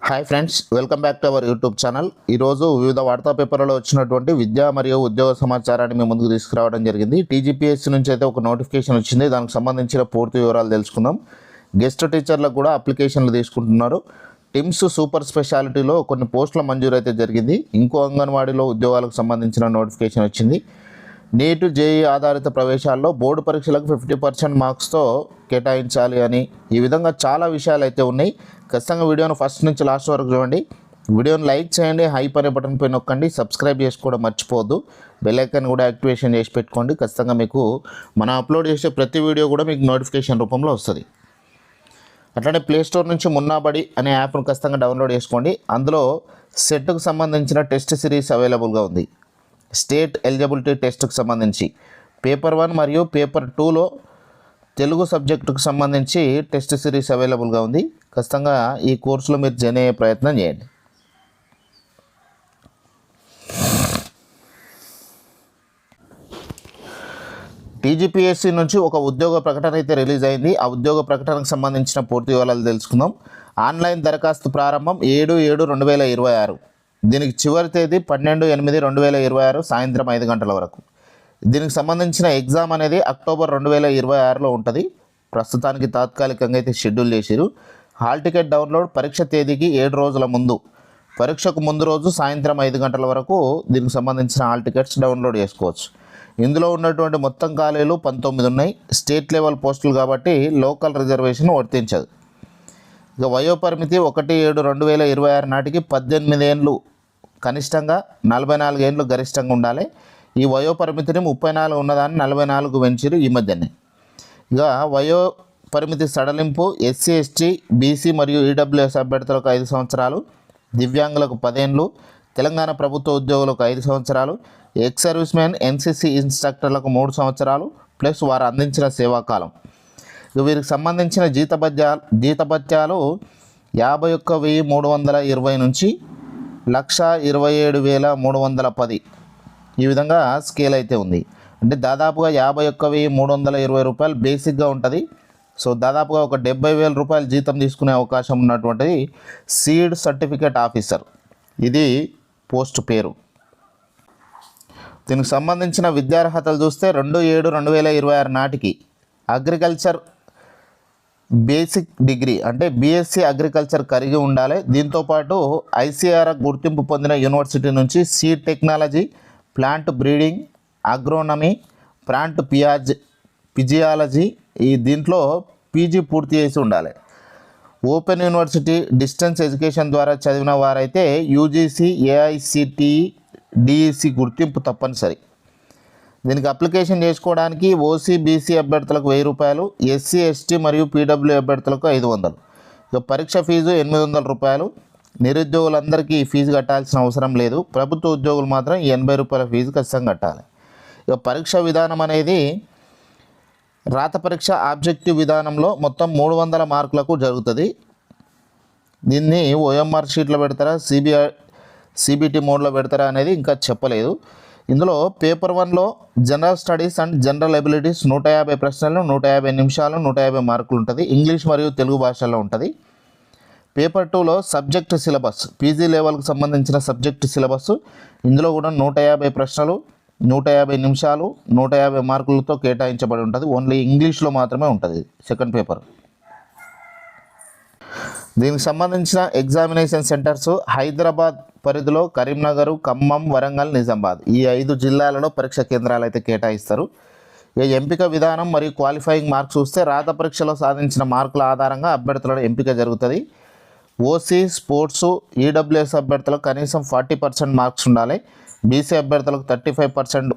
Hi friends, welcome back to our YouTube channel. ఈరోజు వివిధ వార్తా పేపర్లలో వచ్చినటువంటి విద్యా మరియు ఉద్యోగ సమాచారాన్ని మీ ముందుకు తీసుకురావడం జరిగింది. టీజీపీఎస్సీ నుంచి అయితే ఒక నోటిఫికేషన్ వచ్చింది. దానికి సంబంధించిన పూర్తి వివరాలు తెలుసుకుందాం. గెస్ట్ టీచర్లకు కూడా అప్లికేషన్లు తీసుకుంటున్నారు. టిమ్స్ సూపర్ స్పెషాలిటీలో కొన్ని పోస్టుల మంజూరు అయితే జరిగింది. ఇంకో అంగన్వాడీలో ఉద్యోగాలకు సంబంధించిన నోటిఫికేషన్ వచ్చింది. నీట్ జేఈ ఆధారిత ప్రవేశాల్లో బోర్డు పరీక్షలకు 50% మార్క్స్తో కేటాయించాలి అని ఈ విధంగా చాలా విషయాలు అయితే ఉన్నాయి. ఖచ్చితంగా వీడియోను ఫస్ట్ నుంచి లాస్ట్ వరకు చూడండి. వీడియోని లైక్ చేయండి, హైప్ అనే బటన్ పై నొక్కండి, సబ్స్క్రైబ్ చేసుకోవడం మర్చిపోవద్దు. బెల్ ఐకాన్ కూడా యాక్టివేషన్ చేసి పెట్టుకోండి. ఖచ్చితంగా మీకు మనం అప్లోడ్ చేసే ప్రతి వీడియో కూడా మీకు నోటిఫికేషన్ రూపంలో వస్తుంది. అట్లనే ప్లేస్టోర్ నుంచి మున్నాబడి అనే యాప్ను ఖచ్చితంగా డౌన్లోడ్ చేసుకోండి. అందులో సెట్కు సంబంధించిన టెస్ట్ సిరీస్ అవైలబుల్గా ఉంది. స్టేట్ ఎలిజిబిలిటీ టెస్ట్కి సంబంధించి పేపర్ 1 మరియు పేపర్ 2లో తెలుగు సబ్జెక్టుకు సంబంధించి టెస్ట్ సిరీస్ అవైలబుల్గా ఉంది. ఖచ్చితంగా ఈ కోర్సులో మీరు జాయిన్ అయ్యే ప్రయత్నం చేయండి. టీజీపీఎస్సీ నుంచి ఒక ఉద్యోగ ప్రకటన అయితే రిలీజ్ అయింది. ఆ ఉద్యోగ ప్రకటనకు సంబంధించిన పూర్తి వివరాలు తెలుసుకుందాం. ఆన్లైన్ దరఖాస్తు ప్రారంభం 7/7/2026. దీనికి చివరి తేదీ 12/8/2026 సాయంత్రం 5 గంటల వరకు. దీనికి సంబంధించిన ఎగ్జామ్ అనేది అక్టోబర్ 2026లో ఉంటుంది. ప్రస్తుతానికి తాత్కాలికంగా అయితే షెడ్యూల్ చేశారు. హాల్ టికెట్ డౌన్లోడ్ పరీక్ష తేదీకి 7 రోజుల ముందు, పరీక్షకు ముందు రోజు సాయంత్రం 5 గంటల వరకు దీనికి సంబంధించిన హాల్ టికెట్స్ డౌన్లోడ్ చేసుకోవచ్చు. ఇందులో ఉన్నటువంటి మొత్తం ఖాళీలు 19 ఉన్నాయి. స్టేట్ లెవెల్ పోస్టులు కాబట్టి లోకల్ రిజర్వేషన్ వర్తించదు. ఇక వయోపరిమితి 1/7/2026 నాటికి 18 ఏళ్ళు కనిష్టంగా, 44 ఏళ్ళు గరిష్టంగా ఉండాలి. ఈ వయోపరిమితిని 34 ఉన్నదాన్ని 44 పెంచారు ఈ మధ్యనే. ఇక వయో పరిమితి సడలింపు ఎస్సీ, ఎస్టీ, బీసీ మరియు ఈడబ్ల్యూఎస్ అభ్యర్థులకు 5 సంవత్సరాలు, దివ్యాంగులకు 10 ఏళ్ళు, తెలంగాణ ప్రభుత్వ ఉద్యోగులకు 5 సంవత్సరాలు, ఎక్స్ సర్వీస్ మ్యాన్ ఎన్సీసీ ఇన్స్ట్రక్టర్లకు 3 సంవత్సరాలు ప్లస్ వారు అందించిన సేవాకాలం. వీరికి సంబంధించిన జీతభత్యాలు 51,320 నుంచి 1,27,310 ఈ విధంగా స్కేల్ అయితే ఉంది. అంటే దాదాపుగా 51,320 రూపాయలు బేసిక్గా ఉంటుంది. సో దాదాపుగా ఒక 70,000 రూపాయలు జీతం తీసుకునే అవకాశం ఉన్నటువంటిది సీడ్ సర్టిఫికేట్ ఆఫీసర్. ఇది పోస్ట్ పేరు. దీనికి సంబంధించిన విద్యార్హతలు చూస్తే 2/7/2026 నాటికి అగ్రికల్చర్ బేసిక్ డిగ్రీ అంటే బీఎస్సీ అగ్రికల్చర్ కలిగి ఉండాలి. దీంతోపాటు ఐసీఆర్ గుర్తింపు పొందిన యూనివర్సిటీ నుంచి seed technology, plant breeding, agronomy, plant physiology దీంట్లో పీజీ పూర్తి చేసి ఉండాలి. ఓపెన్ యూనివర్సిటీ డిస్టెన్స్ ఎడ్యుకేషన్ ద్వారా చదివిన వారైతే యూజీసీ, ఏఐసిటిఈ, డిఈసి గుర్తింపు తప్పనిసరి. దీనికి అప్లికేషన్ చేసుకోవడానికి ఓసీ, బీసీ అభ్యర్థులకు 1000 రూపాయలు, ఎస్సీ, ఎస్టీ మరియు పీడబ్ల్యూ అభ్యర్థులకు 500. ఇక పరీక్ష ఫీజు 800 రూపాయలు. నిరుద్యోగులందరికీ ఈ ఫీజు కట్టాల్సిన అవసరం లేదు. ప్రభుత్వ ఉద్యోగులు మాత్రం 80 రూపాయల ఫీజు ఖచ్చితంగా కట్టాలి. ఇక పరీక్ష విధానం అనేది రాత పరీక్ష ఆబ్జెక్టివ్ విధానంలో మొత్తం 300 మార్కులకు జరుగుతుంది. దీన్ని ఓఎంఆర్ షీట్లో పెడతారా, సిబిటి మోడ్లో పెడతారా అనేది ఇంకా చెప్పలేదు. ఇందులో పేపర్ 1లో general studies and general abilities 150 ప్రశ్నలు, 150 నిమిషాలు, 150 మార్కులు ఉంటుంది. ఇంగ్లీష్ మరియు తెలుగు భాషల్లో ఉంటుంది. పేపర్ 2లో సబ్జెక్ట్ సిలబస్, పీజీ లెవెల్కి సంబంధించిన సబ్జెక్ట్ సిలబస్. ఇందులో కూడా 150 ప్రశ్నలు, 150 నిమిషాలు, 150 మార్కులతో కేటాయించబడి ఉంటుంది. ఓన్లీ ఇంగ్లీష్లో మాత్రమే ఉంటుంది సెకండ్ పేపర్. దీనికి సంబంధించిన ఎగ్జామినేషన్ సెంటర్స్ హైదరాబాద్ పరిధిలో కరీంనగర్, ఖమ్మం, వరంగల్, నిజామాబాద్ ఈ 5 జిల్లాలలో పరీక్ష కేంద్రాలు అయితే కేటాయిస్తారు. ఈ ఎంపిక విధానం మరియు క్వాలిఫైయింగ్ మార్క్స్ చూస్తే రాత పరీక్షలో సాధించిన మార్కుల ఆధారంగా అభ్యర్థుల ఎంపిక జరుగుతుంది. ఓసీ, స్పోర్ట్స్, ఈడబ్ల్యూఎస్ అభ్యర్థులకు కనీసం 40% మార్క్స్ ఉండాలి. బీసీ అభ్యర్థులకు 35%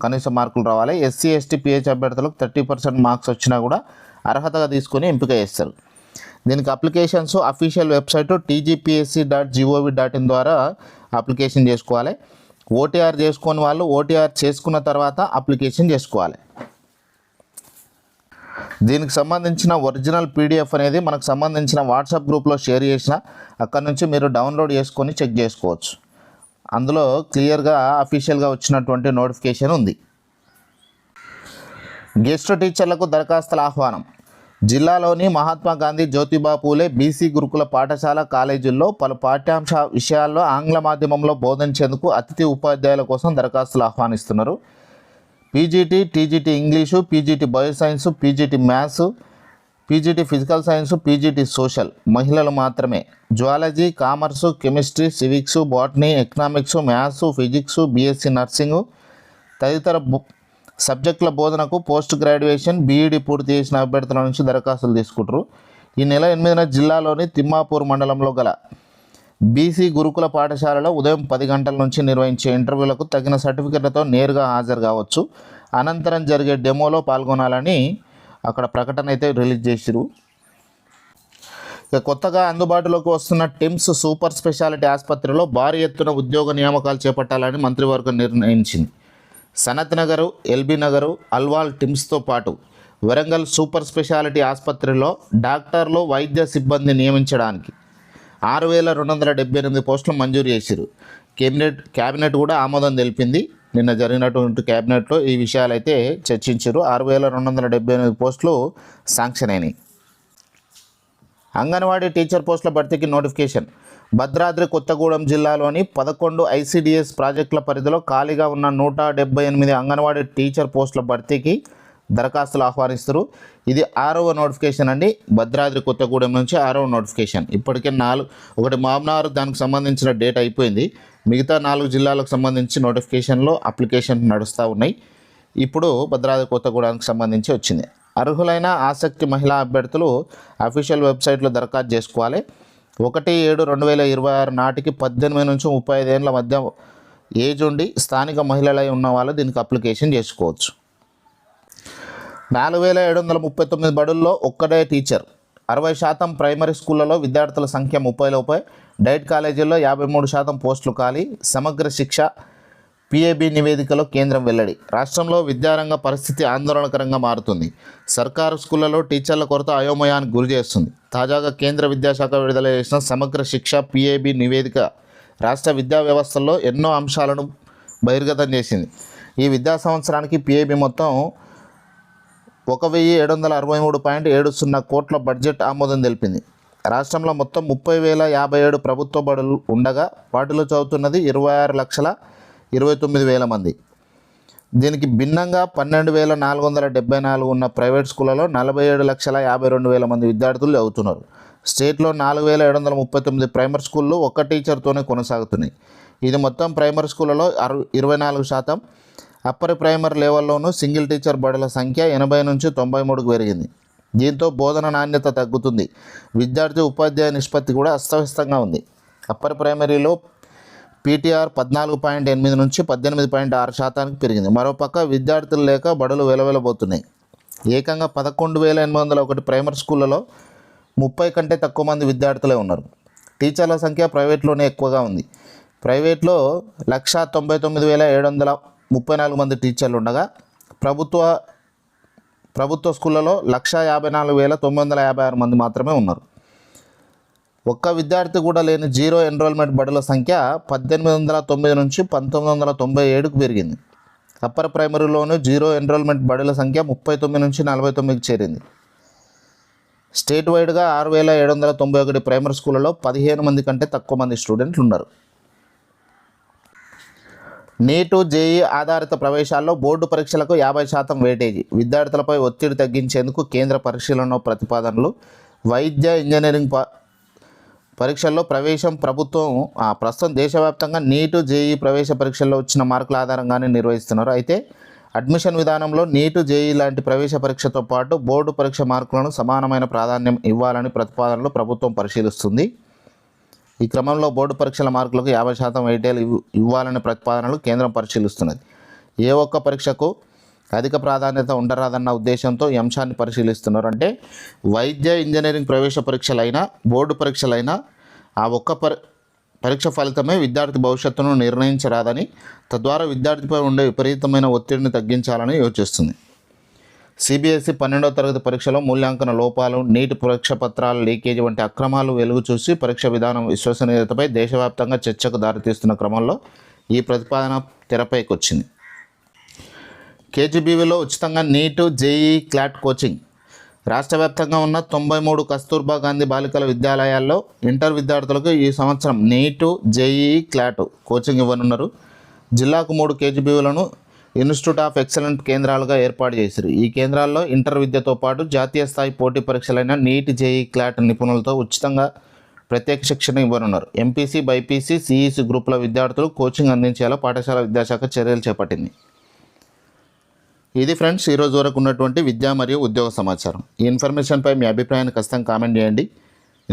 కనీసం మార్కులు రావాలి. ఎస్సీ, ఎస్టీ, పిహెచ్ అభ్యర్థులకు 30% మార్క్స్ వచ్చినా కూడా అర్హతగా తీసుకొని ఎంపిక చేస్తారు. దీనికి అప్లికేషన్స్ అఫీషియల్ వెబ్సైట్ tgpsc.gov.in ద్వారా అప్లికేషన్ చేసుకోవాలి. ఓటీఆర్ చేసుకొని వాళ్ళు ఓటీఆర్ చేసుకున్న తర్వాత అప్లికేషన్ చేసుకోవాలి. దీనికి సంబంధించిన ఒరిజినల్ పీడిఎఫ్ అనేది మనకు సంబంధించిన వాట్సాప్ గ్రూప్లో షేర్ చేసిన అక్కడ నుంచి మీరు డౌన్లోడ్ చేసుకొని చెక్ చేసుకోవచ్చు. అందులో క్లియర్గా అఫీషియల్గా వచ్చినటువంటి నోటిఫికేషన్ ఉంది. గెస్ట్ టీచర్లకు దరఖాస్తుల ఆహ్వానం. జిల్లాలోని మహాత్మా గాంధీ జ్యోతిబా పూలే బీసీ గురుకుల పాఠశాల కాలేజీల్లో పలు పాఠ్యాంశ విషయాల్లో ఆంగ్ల మాధ్యమంలో బోధించేందుకు అతిథి ఉపాధ్యాయుల కోసం దరఖాస్తులు ఆహ్వానిస్తున్నారు. PGT, TGT English, PGT bioscience, PGT maths, PGT physical science, PGT social మహిళలు మాత్రమే. Zoology, commerce, chemistry, civics, botany, economics, maths, physics, BSc nursing తదితర సబ్జెక్టుల బోధనకు పోస్ట్ గ్రాడ్యుయేషన్, బీఈడీ పూర్తి చేసిన అభ్యర్థుల నుంచి దరఖాస్తులు తీసుకుంటారు. ఈ నెల 8న జిల్లాలోని తిమ్మాపూర్ మండలంలో గల బీసీ గురుకుల పాఠశాలలో ఉదయం 10 గంటల నుంచి నిర్వహించే ఇంటర్వ్యూలకు తగిన సర్టిఫికెట్లతో నేరుగా హాజరు కావచ్చు. అనంతరం జరిగే డెమోలో పాల్గొనాలని అక్కడ ప్రకటన అయితే రిలీజ్ చేసిరు. ఇక కొత్తగా అందుబాటులోకి వస్తున్న టిమ్స్ సూపర్ స్పెషాలిటీ ఆసుపత్రిలో భారీ ఎత్తున ఉద్యోగ నియామకాలు చేపట్టాలని మంత్రివర్గం నిర్ణయించింది. సనత్ నగరు, ఎల్బీ నగరు, అల్వాల్ టిమ్స్తో పాటు వరంగల్ సూపర్ స్పెషాలిటీ ఆసుపత్రిలో డాక్టర్లు, వైద్య సిబ్బంది నియమించడానికి 6,278 పోస్టులు మంజూరు చేశారు. కేబినెట్ కూడా ఆమోదం తెలిపింది. నిన్న జరిగినటువంటి కేబినెట్లో ఈ విషయాలు అయితే చర్చించారు. 6,278 పోస్టులు శాంక్షన్ అయినాయి. అంగన్వాడీ టీచర్ పోస్టుల భర్తీకి నోటిఫికేషన్. భద్రాద్రి కొత్తగూడెం జిల్లాలోని 11 ఐసీడీఎస్ ప్రాజెక్టుల పరిధిలో ఖాళీగా ఉన్న 178 అంగన్వాడీ టీచర్ పోస్టుల భర్తీకి దరఖాస్తులు ఆహ్వానిస్తారు. ఇది 6వ నోటిఫికేషన్ అండి. భద్రాద్రి కొత్తగూడెం నుంచి 6వ నోటిఫికేషన్. ఇప్పటికే 4, ఒకటి మామ్నార్ దానికి సంబంధించిన డేట్ అయిపోయింది. మిగతా 4 జిల్లాలకు సంబంధించి నోటిఫికేషన్లో అప్లికేషన్ నడుస్తూ ఉన్నాయి. ఇప్పుడు భద్రాద్రి కొత్తగూడెంకి సంబంధించి వచ్చింది. అర్హులైన ఆసక్తి మహిళా అభ్యర్థులు అఫీషియల్ వెబ్సైట్లో దరఖాస్తు చేసుకోవాలి. 1/7/2026 నాటికి 18 నుంచి 35 ఏళ్ళ మధ్య ఏజ్ ఉండి స్థానిక మహిళలై ఉన్న వాళ్ళు దీనికి అప్లికేషన్ చేసుకోవచ్చు. 4,739 బడుల్లో ఒక్కడే టీచర్. 60% ప్రైమరీ స్కూళ్లలో విద్యార్థుల సంఖ్య 30 లోపే. డైట్ కాలేజీల్లో 53% పోస్టులు ఖాళీ. సమగ్ర శిక్ష పిఏబి నివేదికలో కేంద్రం వెల్లడి. రాష్ట్రంలో విద్యారంగ పరిస్థితి ఆందోళనకరంగా మారుతుంది. సర్కారు స్కూళ్లలో టీచర్ల కొరత అయోమయానికి గురి చేస్తుంది. తాజాగా కేంద్ర విద్యాశాఖ విడుదల చేసిన సమగ్ర శిక్ష పిఏబి నివేదిక రాష్ట్ర విద్యా వ్యవస్థల్లో ఎన్నో అంశాలను బహిర్గతం చేసింది. ఈ విద్యా సంవత్సరానికి పిఏబి మొత్తం 1,763.70 కోట్ల బడ్జెట్ ఆమోదం తెలిపింది. రాష్ట్రంలో మొత్తం 30,057 ప్రభుత్వ బడులు ఉండగా వాటిలో చదువుతున్నది 26,29,000 మంది. దీనికి భిన్నంగా 12,474 ఉన్న ప్రైవేట్ స్కూళ్ళలో 47,52,000 మంది విద్యార్థులు చదువుతున్నారు. స్టేట్లో 4,739 ప్రైమరీ స్కూళ్ళు ఒక్క టీచర్తోనే కొనసాగుతున్నాయి. ఇది మొత్తం ప్రైమరీ స్కూళ్ళలో 24%. అప్పర్ ప్రైమరీ లెవెల్లోనూ సింగిల్ టీచర్ బడుల సంఖ్య 80 నుంచి 93కు పెరిగింది. దీంతో బోధన నాణ్యత తగ్గుతుంది. విద్యార్థి ఉపాధ్యాయ నిష్పత్తి కూడా అస్తవ్యస్తంగా ఉంది. అప్పర్ ప్రైమరీలో పీటీఆర్ 14.8 నుంచి 18.6% పెరిగింది. మరోపక్క విద్యార్థులు లేక బడులు వెలవెలబోతున్నాయి. ఏకంగా 11,801 ప్రైమరీ స్కూళ్ళలో 30 కంటే తక్కువ మంది విద్యార్థులే ఉన్నారు. టీచర్ల సంఖ్య ప్రైవేట్లోనే ఎక్కువగా ఉంది. ప్రైవేట్లో 199,734 మంది టీచర్లు ఉండగా ప్రభుత్వ స్కూళ్ళలో 154,956 మంది మాత్రమే ఉన్నారు. ఒక్క విద్యార్థి కూడా లేని జీరో ఎన్రోల్మెంట్ బడుల సంఖ్య 1809 నుంచి 1997కు పెరిగింది. అప్పర్ ప్రైమరీలోనూ జీరో ఎన్రోల్మెంట్ బడుల సంఖ్య 39 నుంచి 49కి చేరింది. స్టేట్ వైడ్గా 6,791 ప్రైమరీ స్కూళ్ళలో 15 మంది కంటే తక్కువ మంది స్టూడెంట్లు ఉన్నారు. నీటు, జేఈ ఆధారిత ప్రవేశాల్లో బోర్డు పరీక్షలకు 50% వెయిటేజీ. విద్యార్థులపై ఒత్తిడి తగ్గించేందుకు కేంద్ర పరిశీలన ప్రతిపాదనలు. వైద్య, ఇంజనీరింగ్ పరీక్షల్లో ప్రవేశం ప్రస్తుతం దేశవ్యాప్తంగా నీటు, జేఈ ప్రవేశ పరీక్షల్లో వచ్చిన మార్కుల ఆధారంగానే నిర్వహిస్తున్నారు. అయితే అడ్మిషన్ విధానంలో నీటు, జేఈ లాంటి ప్రవేశ పరీక్షతో పాటు బోర్డు పరీక్ష మార్కులను సమానమైన ప్రాధాన్యం ఇవ్వాలని ప్రతిపాదనలు ప్రభుత్వం పరిశీలిస్తుంది. ఈ క్రమంలో బోర్డు పరీక్షల మార్కులకు 50% వెయిటేజ్ ఇవ్వాలనే ప్రతిపాదనలు కేంద్రం పరిశీలిస్తున్నది. ఏ ఒక్క పరీక్షకు అధిక ప్రాధాన్యత ఉండరాదన్న ఉద్దేశంతో ఈ అంశాన్ని పరిశీలిస్తున్నారు. అంటే వైద్య, ఇంజనీరింగ్ ప్రవేశ పరీక్షలైనా బోర్డు పరీక్షలైనా ఆ ఒక్క పరీక్ష ఫలితమే విద్యార్థి భవిష్యత్తును నిర్ణయించరాదని, తద్వారా విద్యార్థిపై ఉండే విపరీతమైన ఒత్తిడిని తగ్గించాలని యోచిస్తుంది. సిబిఎస్ఈ 12వ తరగతి పరీక్షలో మూల్యాంకన లోపాలు, నీటి పరీక్ష పత్రాల లీకేజీ వంటి అక్రమాలు వెలుగు చూసి పరీక్ష విధానం విశ్వసనీయతపై దేశవ్యాప్తంగా చర్చకు దారితీస్తున్న క్రమంలో ఈ ప్రతిపాదన తెరపైకి వచ్చింది. కేజీబీవీలో ఉచితంగా నీటు, జేఈ, క్లాట్ కోచింగ్. రాష్ట్ర వ్యాప్తంగా ఉన్న 93 కస్తూర్బా గాంధీ బాలికల విద్యాలయాల్లో ఇంటర్ విద్యార్థులకు ఈ సంవత్సరం నీటు, జేఈఈ, క్లాట్ కోచింగ్ ఇవ్వనున్నారు. జిల్లాకు 3 కేజీబీలను ఇన్స్టిట్యూట్ ఆఫ్ ఎక్సలెంట్ కేంద్రాలుగా ఏర్పాటు చేశారు. ఈ కేంద్రాల్లో ఇంటర్ విద్యతో పాటు జాతీయ స్థాయి పోటీ పరీక్షలైన నీట్, జేఈఈ, క్లాట్ నిపుణులతో ఉచితంగా ప్రత్యేక శిక్షణ ఇవ్వనున్నారు. ఎంపీసీ, బైపీసీ, సిఈసీ గ్రూపుల విద్యార్థులు కోచింగ్ అందించేలా పాఠశాల విద్యాశాఖ చర్యలు చేపట్టింది. ఇది ఫ్రెండ్స్ ఈరోజు వరకు ఉన్నటువంటి విద్యా మరియు ఉద్యోగ సమాచారం. ఈ ఇన్ఫర్మేషన్పై మీ అభిప్రాయాన్ని ఖచ్చితంగా కామెంట్ చేయండి.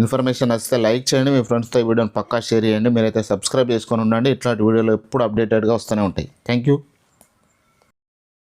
ఇన్ఫర్మేషన్ నచ్చితే లైక్ చేయండి, మీ ఫ్రెండ్స్తో ఈ వీడియోని పక్కా షేర్ చేయండి. మీరైతే సబ్స్క్రైబ్ చేసుకొని ఉండండి. ఇట్లాంటి వీడియోలు ఎప్పుడు అప్డేటెడ్గా వస్తూనే ఉంటాయి. Thank you.